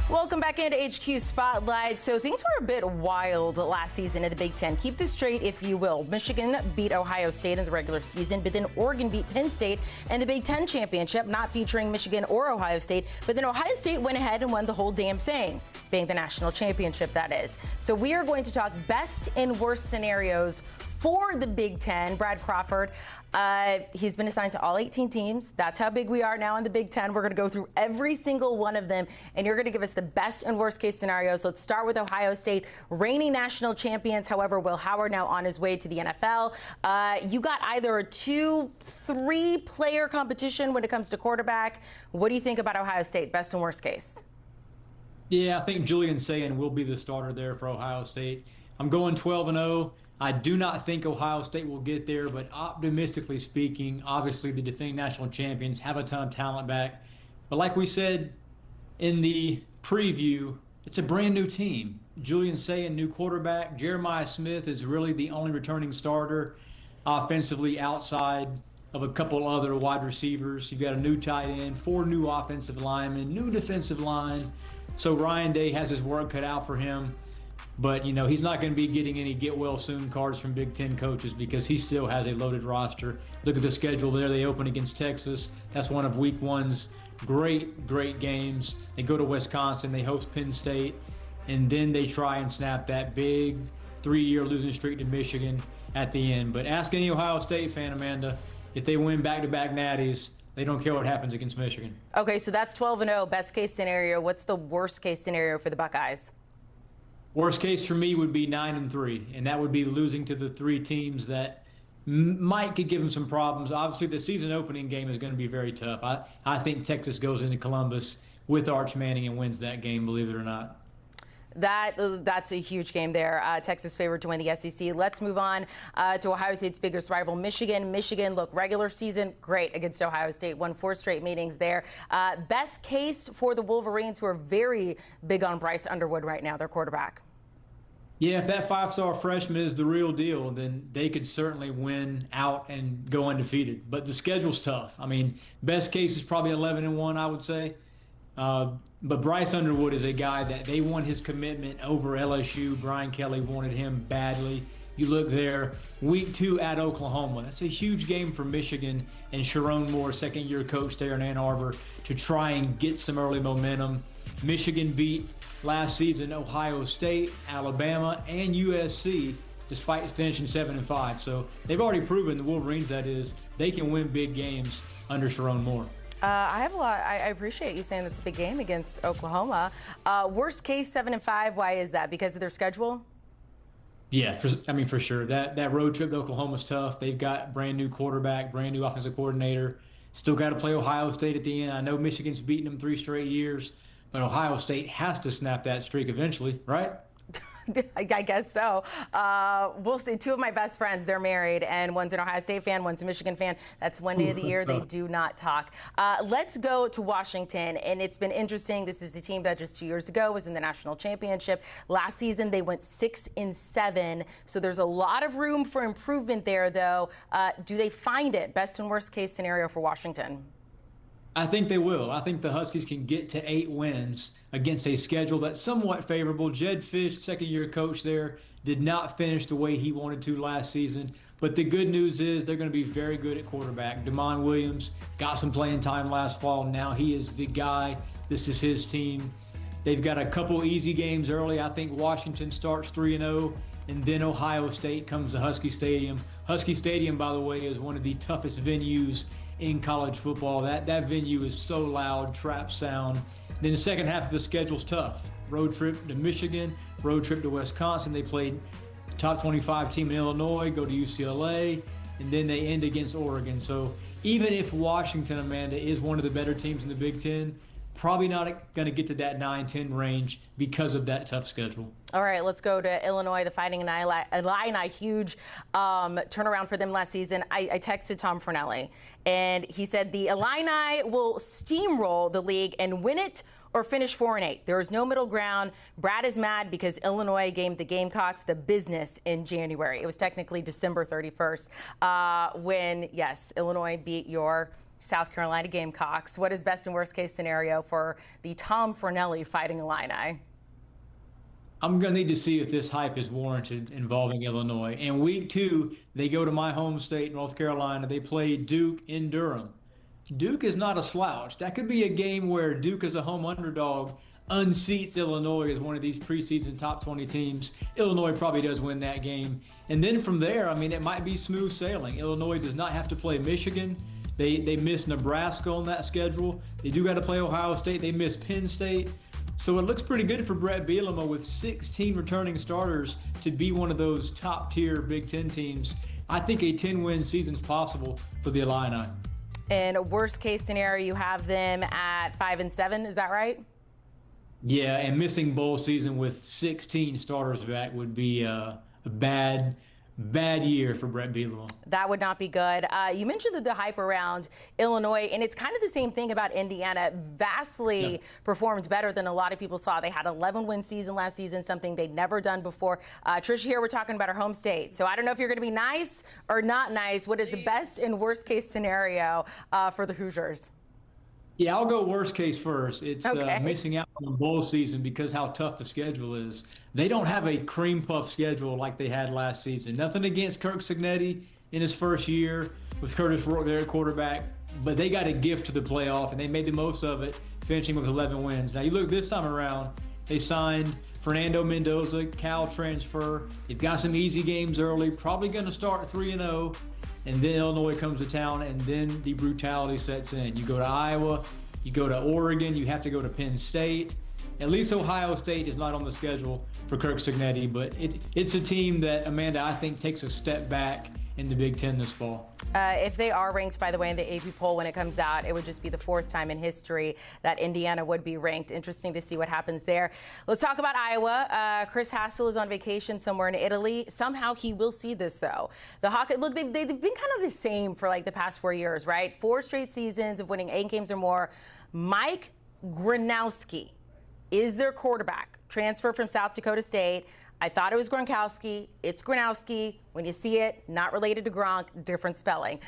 Welcome back into HQ Spotlight. So things were a bit wild last season in the Big Ten. Keep this straight, if you will. Michigan beat Ohio State in the regular season, but then Oregon beat Penn State in the Big Ten championship, not featuring Michigan or Ohio State. But then Ohio State went ahead and won the whole damn thing, being the national championship, that is. So we are going to talk best and worst scenarios for the Big Ten. Brad Crawford, he's been assigned to all 18 teams. That's how big we are now in the Big Ten. We're going to go through every single one of them, and you're going to give us the best and worst case scenarios. Let's start with Ohio State, reigning national champions. However, Will Howard now on his way to the NFL. You got either a 2-3 player competition when it comes to quarterback. What do you think about Ohio State, best and worst case? Yeah, I think Julian Sayin will be the starter there for Ohio State. I'm going 12-0. I do not think Ohio State will get there, but optimistically speaking, obviously the defending national champions have a ton of talent back. But like we said in the preview, it's a brand new team. Julian Sayin, new quarterback. Jeremiah Smith is really the only returning starter offensively outside of a couple other wide receivers. You've got a new tight end, 4 new offensive linemen, new defensive line. So Ryan Day has his work cut out for him. But, you know, he's not going to be getting any get-well-soon cards from Big Ten coaches because he still has a loaded roster. Look at the schedule there. They open against Texas. That's one of Week 1's great games. They go to Wisconsin. They host Penn State. And then they try and snap that big 3-year losing streak to Michigan at the end. But ask any Ohio State fan, Amanda, if they win back-to-back natties, they don't care what happens against Michigan. Okay, so that's 12-0, best-case scenario. What's the worst-case scenario for the Buckeyes? Worst case for me would be 9-3, and that would be losing to the 3 teams that could give them some problems. Obviously, the season opening game is going to be very tough. I think Texas goes into Columbus with Arch Manning and wins that game, believe it or not. That's a huge game there. Texas favored to win the SEC. Let's move on to Ohio State's biggest rival, Michigan. Michigan, look, regular season, great against Ohio State. Won 4 straight meetings there. Best case for the Wolverines, who are very big on Bryce Underwood right now, their quarterback. Yeah, if that 5-star freshman is the real deal, then they could certainly win out and go undefeated. But the schedule's tough. I mean, best case is probably 11-1, I would say. But Bryce Underwood is a guy that they want his commitment over LSU. Brian Kelly wanted him badly. You look there, Week 2 at Oklahoma. That's a huge game for Michigan and Sharon Moore, second-year coach there in Ann Arbor, to try and get some early momentum. Michigan beat last season Ohio State, Alabama, and USC, despite finishing 7-5. So they've already proven, the Wolverines that is, they can win big games under Sharon Moore. I appreciate you saying that's a big game against Oklahoma. Worst case, 7-5. Why is that? Because of their schedule? Yeah, for sure. That road trip to Oklahoma's tough. They've got brand new quarterback, brand new offensive coordinator. Still got to play Ohio State at the end. I know Michigan's beaten them 3 straight years, but Ohio State has to snap that streak eventually, right? I guess so. We'll see. 2 of my best friends, they're married, and one's an Ohio State fan, one's a Michigan fan. That's one day of the year they do not talk. Let's go to Washington, and it's been interesting. This is a team that just 2 years ago was in the national championship. Last season, they went 6-7, so there's a lot of room for improvement there, though. Do they find it? Best and worst case scenario for Washington? I think they will. I think the Huskies can get to 8 wins against a schedule that's somewhat favorable. Jed Fish, second-year coach there, did not finish the way he wanted to last season. But the good news is they're going to be very good at quarterback. Damon Williams got some playing time last fall. Now he is the guy. This is his team. They've got a couple easy games early. I think Washington starts 3-0, and then Ohio State comes to Husky Stadium. Husky Stadium, by the way, is one of the toughest venues in college football. That venue is so loud, trap sound. Then the second half of the schedule's tough. Road trip to Michigan, road trip to Wisconsin. They played top 25 team in Illinois, go to UCLA, and then they end against Oregon. So even if Washington, Amanda, is one of the better teams in the Big Ten, probably not going to get to that 9-10 range because of that tough schedule. All right, let's go to Illinois, the Fighting Illini. Huge turnaround for them last season. I texted Tom Fornelli, and he said the Illini will steamroll the league and win it or finish 4-8. There is no middle ground. Brad is mad because Illinois gave the Gamecocks the business in January. It was technically December 31st when, yes, Illinois beat your South Carolina Gamecocks. What is best and worst case scenario for the Tom Fornelli Fighting Illini? I'm going to need to see if this hype is warranted involving Illinois. In week 2, they go to my home state, North Carolina. They play Duke in Durham. Duke is not a slouch. That could be a game where Duke, as a home underdog, unseats Illinois as one of these preseason top 20 teams. Illinois probably does win that game. And then from there, I mean, it might be smooth sailing. Illinois does not have to play Michigan. They miss Nebraska on that schedule. They do got to play Ohio State. They miss Penn State. So it looks pretty good for Brett Bielema with 16 returning starters to be one of those top-tier Big Ten teams. I think a 10-win season is possible for the Illini. In worst case scenario, you have them at 5-7. Is that right? Yeah, and missing bowl season with 16 starters back would be a bad year for Brett Bielema. That would not be good. You mentioned the hype around Illinois, and it's kind of the same thing about Indiana. Vastly performed better than a lot of people saw. They had an 11-win season last season, something they'd never done before. Tricia, here we're talking about our home state. So I don't know if you're going to be nice or not nice. What is the best and worst case scenario for the Hoosiers? Yeah, I'll go worst case first. It's missing out on the bowl season because how tough the schedule is. They don't have a cream puff schedule like they had last season. Nothing against Kirk Cignetti in his first year with Curtis Rourke there at quarterback, but they got a gift to the playoff, and they made the most of it, finishing with 11 wins. Now, you look this time around, they signed Fernando Mendoza, Cal transfer. They've got some easy games early, probably going to start 3-0. And then Illinois comes to town, and then the brutality sets in. You go to Iowa, you go to Oregon, you have to go to Penn State. At least Ohio State is not on the schedule for Kirk Cignetti, but it's a team that, Amanda, I think takes a step back in the Big Ten this fall. If they are ranked, by the way, in the AP poll when it comes out, it would just be the 4th time in history that Indiana would be ranked. Interesting to see what happens there. Let's talk about Iowa. Chris Hassel is on vacation somewhere in Italy. Somehow he will see this, though. The Hawkeyes, look, they've been kind of the same for like the past 4 years, right? 4 straight seasons of winning 8 games or more. Mike Gronowski is their quarterback. Transfer from South Dakota State. I thought it was Gronkowski. It's Gronowski. When you see it, not related to Gronk, different spelling.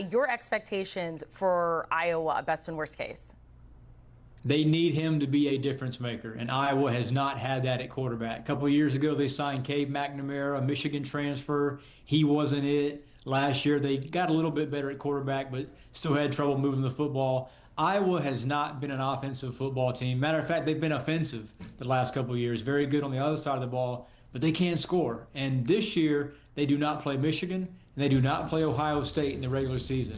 Your expectations for Iowa, best and worst case? They need him to be a difference maker, and Iowa has not had that at quarterback. A couple of years ago, they signed Cade McNamara, a Michigan transfer. He wasn't it. Last year, they got a little bit better at quarterback, but still had trouble moving the football. Iowa has not been an offensive football team. Matter of fact, they've been offensive the last couple of years. Very good on the other side of the ball, but they can't score. And this year, they do not play Michigan, and they do not play Ohio State in the regular season.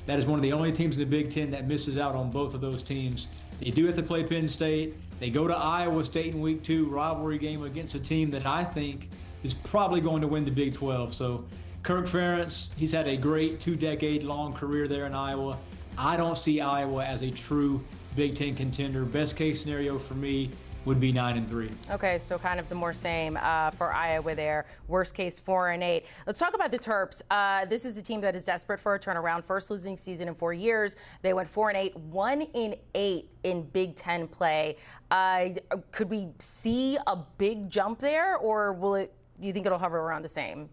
That is one of the only teams in the Big Ten that misses out on both of those teams. They do have to play Penn State. They go to Iowa State in week 2, rivalry game against a team that I think is probably going to win the Big 12. So Kirk Ferentz, he's had a great 2-decade-long career there in Iowa. I don't see Iowa as a true Big Ten contender. Best case scenario for me would be 9-3. Okay, so kind of the more same for Iowa there. Worst case 4-8. Let's talk about the Terps. This is a team that is desperate for a turnaround. First losing season in 4 years. They went 4-8, 1-8 in Big Ten play. Could we see a big jump there, or do you think it'll hover around the same?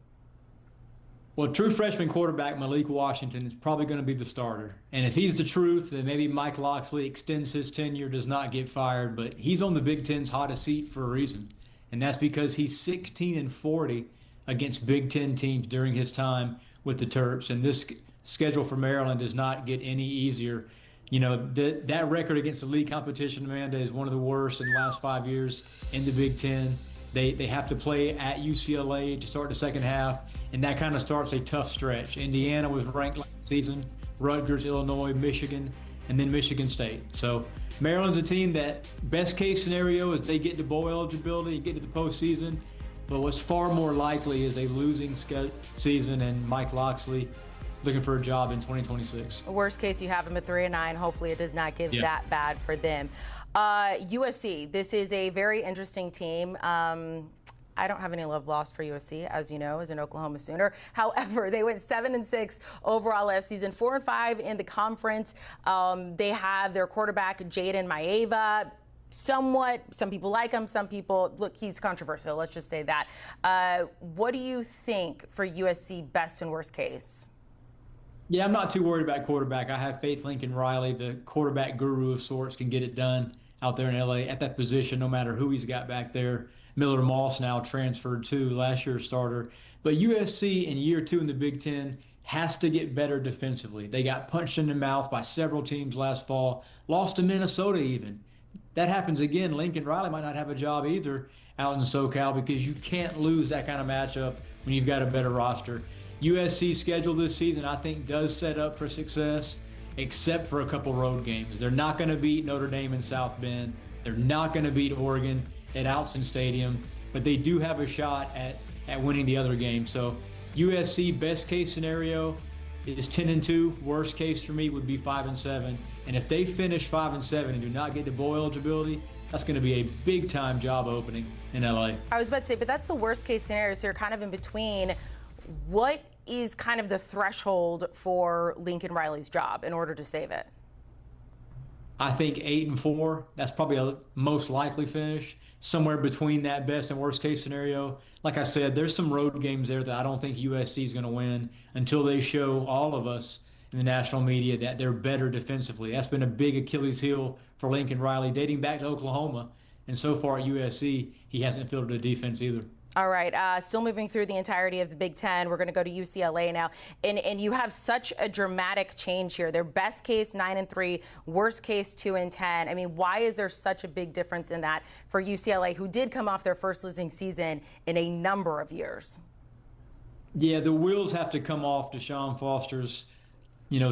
Well, true freshman quarterback Malik Washington is probably going to be the starter. And if he's the truth, then maybe Mike Locksley extends his tenure, does not get fired. But he's on the Big Ten's hottest seat for a reason. And that's because he's 16-40 against Big Ten teams during his time with the Terps. And this schedule for Maryland does not get any easier. You know, that record against the league competition, Amanda, is one of the worst in the last 5 years in the Big Ten. They have to play at UCLA to start the second half. And that kind of starts a tough stretch. Indiana was ranked last season, Rutgers, Illinois, Michigan, and then Michigan State. So Maryland's a team that best case scenario is they get to bowl eligibility, get to the postseason. But what's far more likely is a losing season and Mike Locksley looking for a job in 2026. Worst case, you have them at 3-9. Hopefully it does not get that bad for them. USC, this is a very interesting team. I don't have any love lost for USC, as you know, as an Oklahoma Sooner. However, they went 7-6 overall last season, 4-5 in the conference. They have their quarterback, Jaden Maeva. Somewhat, some people like him, some people, look, he's controversial, let's just say that. What do you think for USC best and worst case? Yeah, I'm not too worried about quarterback. I have faith Lincoln Riley, the quarterback guru of sorts, can get it done out there in LA at that position, no matter who he's got back there. Miller Moss now transferred to last year's starter. But USC in year two in the Big Ten has to get better defensively. They got punched in the mouth by several teams last fall, lost to Minnesota even. That happens again. Lincoln Riley might not have a job either out in SoCal because you can't lose that kind of matchup when you've got a better roster. USC's schedule this season, I think, does set up for success, except for a couple road games. They're not going to beat Notre Dame in South Bend. They're not going to beat Oregon at Outson Stadium, but they do have a shot at winning the other game. So USC best case scenario is 10-2. Worst case for me would be 5-7. And if they finish 5-7 and do not get the bowl eligibility, that's going to be a big time job opening in LA. I was about to say, but that's the worst case scenario. So you're kind of in between. What is kind of the threshold for Lincoln Riley's job in order to save it? I think 8-4. That's probably a most likely finish. Somewhere between that best and worst case scenario. Like I said, there's some road games there that I don't think USC is going to win until they show all of us in the national media that they're better defensively. That's been a big Achilles heel for Lincoln Riley dating back to Oklahoma. And so far at USC, he hasn't fielded a defense either. All right, still moving through the entirety of the Big Ten. We're going to go to UCLA now. And you have such a dramatic change here. Their best case, 9-3, worst case, 2-10. I mean, why is there such a big difference in that for UCLA, who did come off their first losing season in a number of years? Yeah, the wheels have to come off Deshaun Foster's,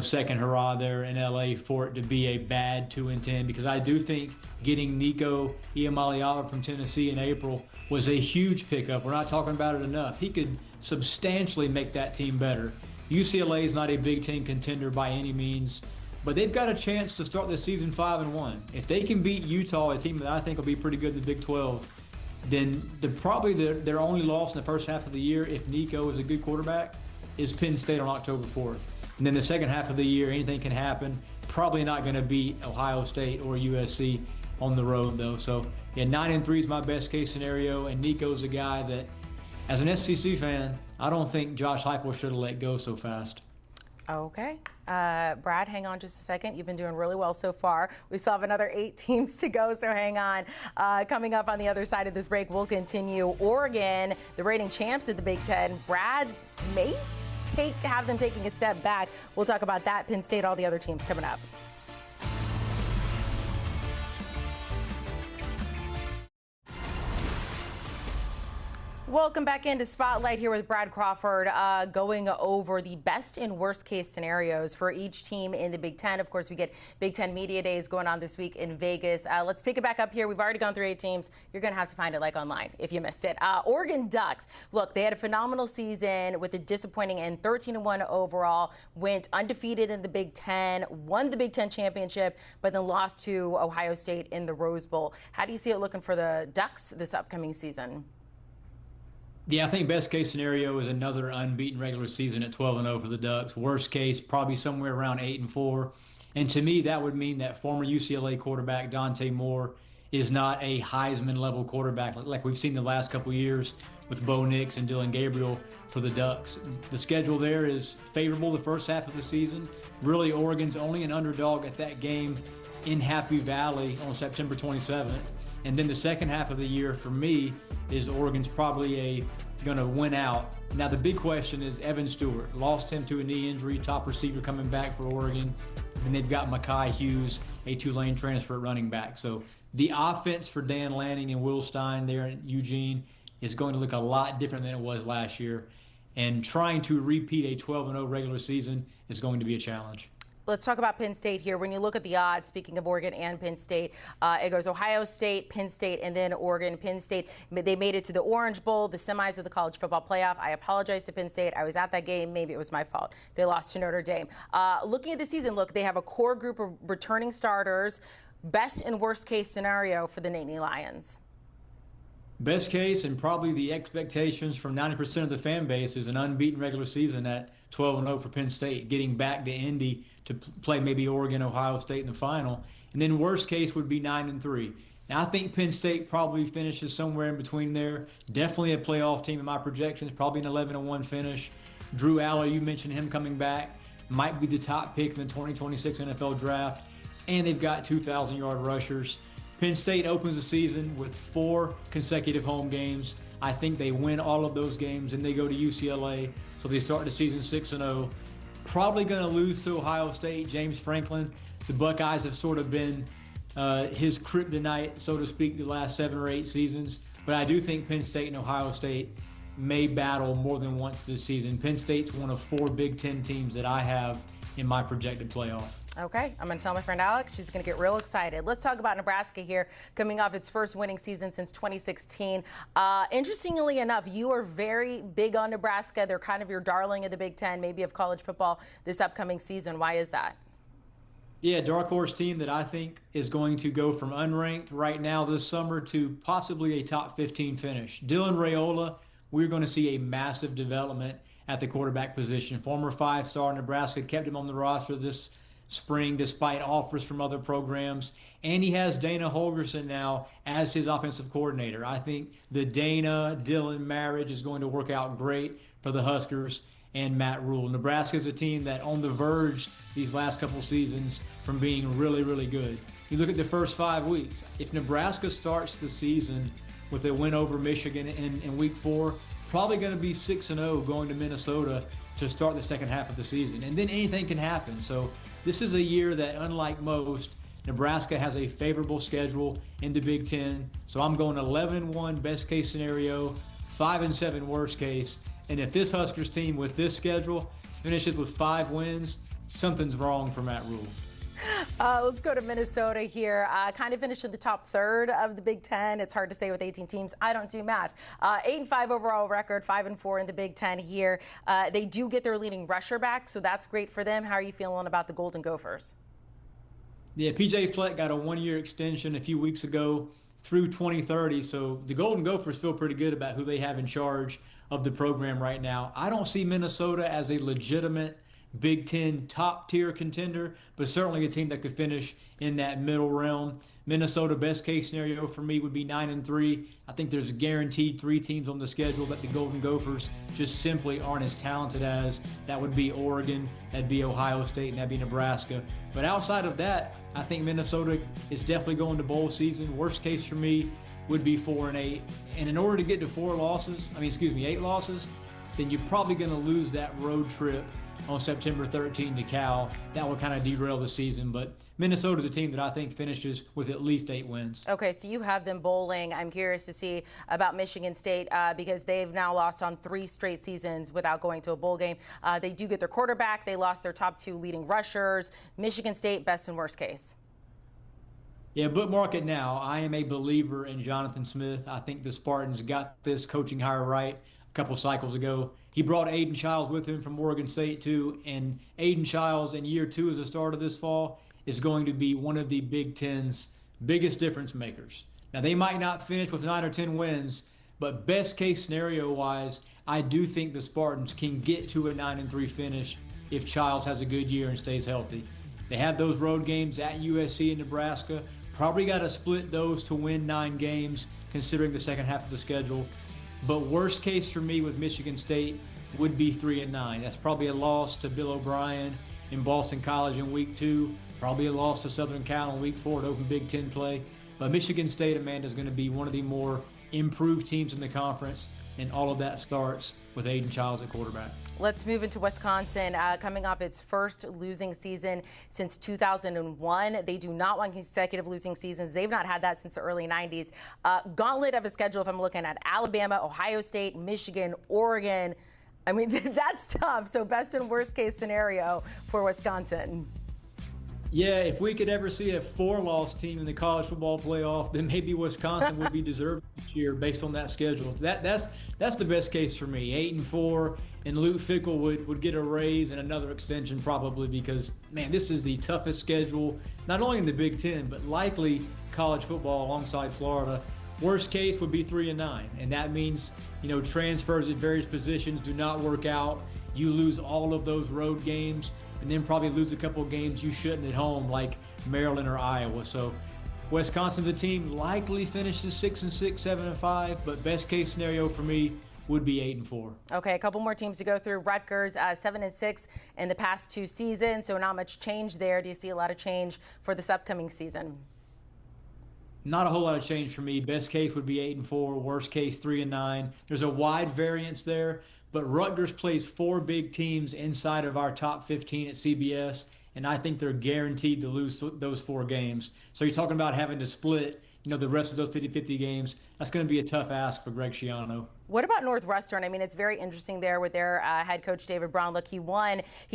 second hurrah there in LA for it to be a bad 2-10, because I do think getting Nico Iamaleava from Tennessee in April was a huge pickup. We're not talking about it enough. He could substantially make that team better. UCLA is not a Big Ten contender by any means, but they've got a chance to start this season 5-1. If they can beat Utah, a team that I think will be pretty good in the Big 12, then probably their only loss in the first half of the year, if Nico is a good quarterback, is Penn State on October 4th. And then the second half of the year, anything can happen. Probably not going to beat Ohio State or USC on the road, though. So, yeah, 9-3 is my best case scenario, and Nico's a guy that, as an SEC fan, I don't think Josh Heupel should have let go so fast. Okay. Brad, hang on just a second. You've been doing really well so far. We still have another 8 teams to go, so hang on. Coming up on the other side of this break, we'll continue. Oregon, the reigning champs at the Big Ten. Brad may have them taking a step back. We'll talk about that, Penn State, all the other teams coming up. Welcome back into Spotlight here with Brad Crawford, going over the best and worst case scenarios for each team in the Big Ten. Of course, we get Big Ten Media Days going on this week in Vegas. Let's pick it back up here. We've already gone through 8 teams. You're going to have to find it online if you missed it. Oregon Ducks. Look, they had a phenomenal season with a disappointing end, 13-1 overall, went undefeated in the Big Ten, won the Big Ten championship, but then lost to Ohio State in the Rose Bowl. How do you see it looking for the Ducks this upcoming season? Yeah, I think best case scenario is another unbeaten regular season at 12-0 for the Ducks. Worst case, probably somewhere around 8-4. And to me, that would mean that former UCLA quarterback Dante Moore is not a Heisman-level quarterback like we've seen the last couple of years with Bo Nix and Dylan Gabriel for the Ducks. The schedule there is favorable the first half of the season. Really, Oregon's only an underdog at that game in Happy Valley on September 27th. And then the second half of the year, for me, is Oregon's probably going to win out. Now, the big question is Evan Stewart. Lost him to a knee injury, top receiver coming back for Oregon. And they've got Mekhi Hughes, a Tulane transfer at running back. So the offense for Dan Lanning and Will Stein there in Eugene is going to look a lot different than it was last year. And trying to repeat a 12-0 regular season is going to be a challenge. Let's talk about Penn State here. When you look at the odds, speaking of Oregon and Penn State, it goes Ohio State, Penn State, and then Oregon. Penn State, they made it to the Orange Bowl, the semis of the college football playoff. I apologize to Penn State. I was at that game. Maybe it was my fault. They lost to Notre Dame. Looking at the season, look, they have a core group of returning starters. Best and worst case scenario for the Nittany Lions. Best case, and probably the expectations from 90% of the fan base, is an unbeaten regular season at 12-0 for Penn State, getting back to Indy to play maybe Oregon, Ohio State in the final. And then worst case would be 9-3. Now, I think Penn State probably finishes somewhere in between there. Definitely a playoff team in my projections, probably an 11-1 finish. Drew Aller, you mentioned him coming back. might be the top pick in the 2026 NFL draft, and they've got 2,000-yard rushers. Penn State opens the season with 4 consecutive home games. I think they win all of those games, and they go to UCLA, so they start the season 6-0. Probably going to lose to Ohio State. James Franklin, the Buckeyes have sort of been his kryptonite, so to speak, the last 7 or 8 seasons. But I do think Penn State and Ohio State may battle more than once this season. Penn State's one of 4 Big Ten teams that I have in my projected playoff. Okay, I'm going to tell my friend Alex. She's going to get real excited. Let's talk about Nebraska here, coming off its first winning season since 2016. Interestingly enough, you are very big on Nebraska. They're kind of your darling of the Big Ten, maybe of college football this upcoming season. Why is that? Yeah, dark horse team that I think is going to go from unranked right now this summer to possibly a top 15 finish. Dylan Raiola, we're going to see a massive development at the quarterback position. Former 5-star Nebraska kept him on the roster this spring despite offers from other programs. And he has Dana Holgorsen now as his offensive coordinator. I think the Dana-Dylan marriage is going to work out great for the Huskers and Matt Rule. Nebraska is a team that on the verge these last couple seasons from being really, really good. You look at the first 5 weeks. If Nebraska starts the season with a win over Michigan in week 4, probably going to be 6-0 going to Minnesota to start the second half of the season. And then anything can happen. So this is a year that, unlike most, Nebraska has a favorable schedule in the Big Ten. So I'm going 11-1 best case scenario, 5-7 worst case. And if this Huskers team with this schedule finishes with 5 wins, something's wrong for Matt Rule. Let's go to Minnesota here. Kind of finished in the top third of the Big Ten. It's hard to say with 18 teams. I don't do math. 8-5 overall record, 5-4 in the Big Ten here. They do get their leading rusher back, so that's great for them. How are you feeling about the Golden Gophers? Yeah, PJ Fleck got a 1-year extension a few weeks ago through 2030, so the Golden Gophers feel pretty good about who they have in charge of the program right now. I don't see Minnesota as a legitimate Big Ten top-tier contender, but certainly a team that could finish in that middle realm. Minnesota, best case scenario for me would be 9-3. I think there's guaranteed 3 teams on the schedule that the Golden Gophers just simply aren't as talented as. That would be Oregon, that'd be Ohio State, and that'd be Nebraska. But outside of that, I think Minnesota is definitely going to bowl season. Worst case for me would be 4-8. And in order to get to 8 losses, then you're probably going to lose that road trip on September 13 to Cal. That will kind of derail the season, but Minnesota's a team that I think finishes with at least 8 wins. Okay, so you have them bowling. I'm curious to see about Michigan State because they've now lost on 3 straight seasons without going to a bowl game. They do get their quarterback. They lost their top 2 leading rushers. Michigan State, best and worst case. Yeah, bookmark it now. I am a believer in Jonathan Smith. I think the Spartans got this coaching hire right a couple cycles ago. He brought Aiden Childs with him from Oregon State too, and Aiden Childs in year 2 as a starter this fall is going to be one of the Big Ten's biggest difference makers. Now, they might not finish with 9 or 10 wins, but best case scenario wise, I do think the Spartans can get to a 9-3 finish if Childs has a good year and stays healthy. They have those road games at USC and Nebraska. Probably got to split those to win 9 games considering the second half of the schedule. But worst case for me with Michigan State would be 3-9. That's probably a loss to Bill O'Brien in Boston College in week 2. Probably a loss to Southern Cal in week 4 to open Big Ten play. But Michigan State, Amanda, is going to be one of the more improved teams in the conference. And all of that starts with Aiden Childs at quarterback. Let's move into Wisconsin. Coming off its first losing season since 2001. They do not want consecutive losing seasons. They've not had that since the early 90s. Gauntlet of a schedule if I'm looking at Alabama, Ohio State, Michigan, Oregon. I mean, that's tough. So best and worst case scenario for Wisconsin. Yeah, if we could ever see a 4-loss team in the college football playoff, then maybe Wisconsin would be deserved this year based on that schedule. That's the best case for me. 8-4, and Luke Fickell would get a raise and another extension probably because, man, this is the toughest schedule, not only in the Big Ten, but likely college football alongside Florida. Worst case would be 3-9, and that means, transfers at various positions do not work out. You lose all of those road games, and then probably lose a couple of games you shouldn't at home, like Maryland or Iowa. So Wisconsin's a team likely finishes 6-6, 7-5, but best case scenario for me would be 8-4. Okay, a couple more teams to go through. Rutgers 7-6 in the past 2 seasons, so not much change there. Do you see a lot of change for this upcoming season? Not a whole lot of change for me. Best case would be 8-4. Worst case 3-9. There's a wide variance there, but Rutgers plays 4 big teams inside of our top 15 at CBS, and I think they're guaranteed to lose those 4 games. So you're talking about having to split, the rest of those 50-50 games. That's going to be a tough ask for Greg Schiano. What about Northwestern? I mean, it's very interesting there with their head coach, David Brown. Look, he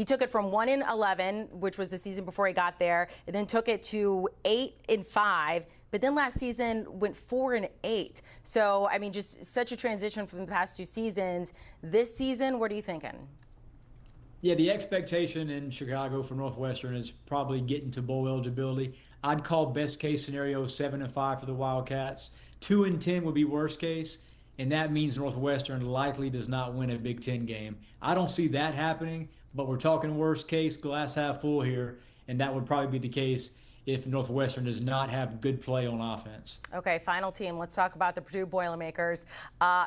took it from 1-11, which was the season before he got there, and then took it to 8-5. But then last season went 4-8. So, I mean, just such a transition from the past 2 seasons. This season, what are you thinking? Yeah, the expectation in Chicago for Northwestern is probably getting to bowl eligibility. I'd call best case scenario 7-5 for the Wildcats. 2-10 would be worst case, and that means Northwestern likely does not win a Big Ten game. I don't see that happening, but we're talking worst case, glass half full here, and that would probably be the case if Northwestern does not have good play on offense. Okay, final team. Let's talk about the Purdue Boilermakers.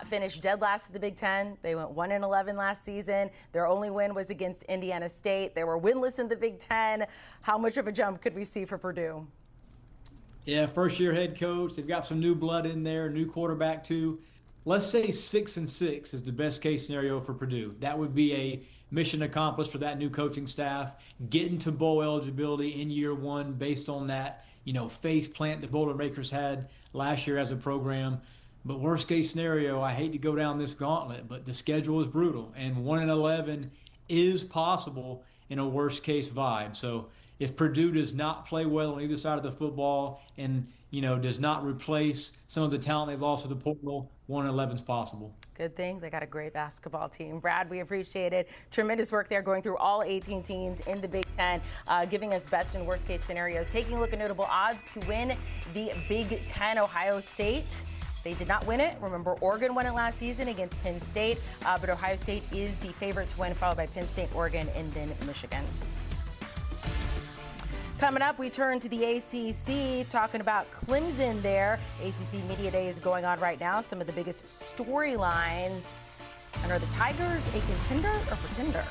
Finished dead last at the Big Ten. They went 1-11 last season. Their only win was against Indiana State. They were winless in the Big Ten. How much of a jump could we see for Purdue? Yeah, first-year head coach. They've got some new blood in there, new quarterback too. Let's say 6-6 is the best case scenario for Purdue. That would be a mission accomplished for that new coaching staff, getting to bowl eligibility in year 1 based on that, face plant the Boilermakers had last year as a program. But worst case scenario, I hate to go down this gauntlet, but the schedule is brutal, and 1-11 is possible in a worst case vibe. So if Purdue does not play well on either side of the football and does not replace some of the talent they lost to the portal, 1-11 is possible. Good thing they got a great basketball team. Brad, we appreciate it. Tremendous work there going through all 18 teams in the Big Ten, giving us best and worst case scenarios. Taking a look at notable odds to win the Big Ten. Ohio State, they did not win it. Remember, Oregon won it last season against Penn State, but Ohio State is the favorite to win, followed by Penn State, Oregon, and then Michigan. Coming up, we turn to the ACC, talking about Clemson there. ACC Media Day is going on right now. Some of the biggest storylines. And are the Tigers a contender or pretender?